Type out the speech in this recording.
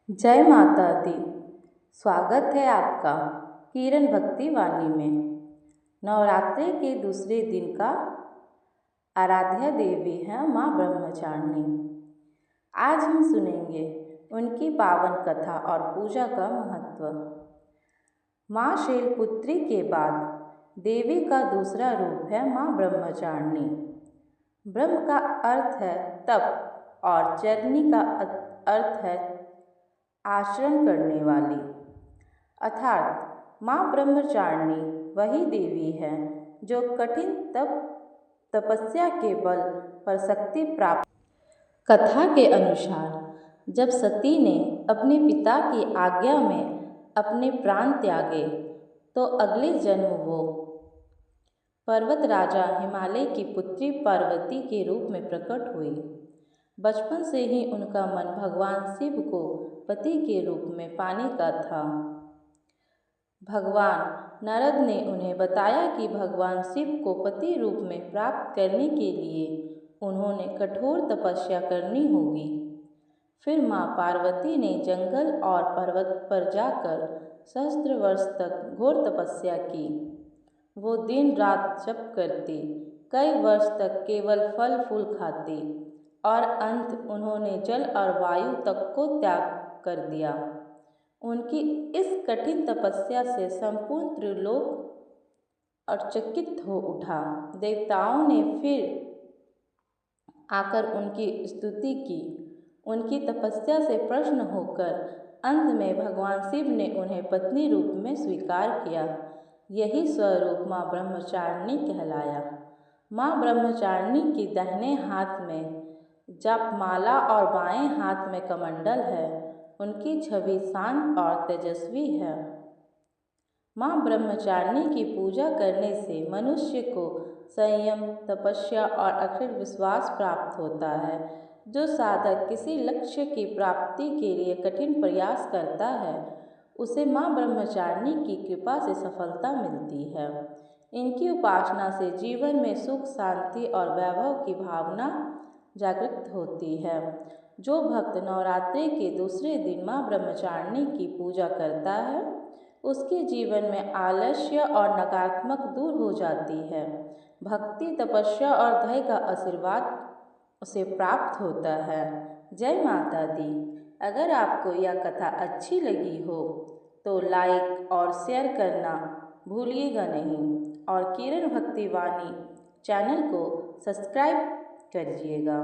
जय माता दी। स्वागत है आपका किरण भक्ति वाणी में। नवरात्रि के दूसरे दिन का आराध्या देवी है माँ ब्रह्मचारिणी। आज हम सुनेंगे उनकी पावन कथा और पूजा का महत्व। माँ शैलपुत्री के बाद देवी का दूसरा रूप है माँ ब्रह्मचारिणी। ब्रह्म का अर्थ है तप और चरणी का अर्थ है आचरण करने वाली, अर्थात माँ ब्रह्मचारिणी वही देवी है जो कठिन तपस्या के बल पर शक्ति प्राप्त। कथा के अनुसार जब सती ने अपने पिता की आज्ञा में अपने प्राण त्यागे तो अगले जन्म वो पर्वत राजा हिमालय की पुत्री पार्वती के रूप में प्रकट हुई। बचपन से ही उनका मन भगवान शिव को पति के रूप में पाने का था। भगवान नारद ने उन्हें बताया कि भगवान शिव को पति रूप में प्राप्त करने के लिए उन्होंने कठोर तपस्या करनी होगी। फिर माँ पार्वती ने जंगल और पर्वत पर जाकर सहस्त्र वर्ष तक घोर तपस्या की। वो दिन रात जप करती, कई वर्ष तक केवल फल फूल खाती और अंत उन्होंने जल और वायु तक को त्याग कर दिया। उनकी इस कठिन तपस्या से संपूर्ण त्रिलोक आश्चर्यचकित हो उठा। देवताओं ने फिर आकर उनकी स्तुति की। उनकी तपस्या से प्रसन्न होकर अंत में भगवान शिव ने उन्हें पत्नी रूप में स्वीकार किया। यही स्वरूप माँ ब्रह्मचारिणी कहलाया। माँ ब्रह्मचारिणी के दाहिने हाथ में जपमाला और बाएं हाथ में कमंडल है। उनकी छवि शांत और तेजस्वी है। माँ ब्रह्मचारिणी की पूजा करने से मनुष्य को संयम, तपस्या और अक्षर विश्वास प्राप्त होता है। जो साधक किसी लक्ष्य की प्राप्ति के लिए कठिन प्रयास करता है उसे माँ ब्रह्मचारिणी की कृपा से सफलता मिलती है। इनकी उपासना से जीवन में सुख, शांति और वैभव की भावना जागृत होती है। जो भक्त नवरात्रि के दूसरे दिन माँ ब्रह्मचारिणी की पूजा करता है उसके जीवन में आलस्य और नकारात्मक दूर हो जाती है। भक्ति, तपस्या और धैर्य का आशीर्वाद उसे प्राप्त होता है। जय माता दी। अगर आपको यह कथा अच्छी लगी हो तो लाइक और शेयर करना भूलिएगा नहीं और किरण भक्ति वाणी चैनल को सब्सक्राइब करिएगा।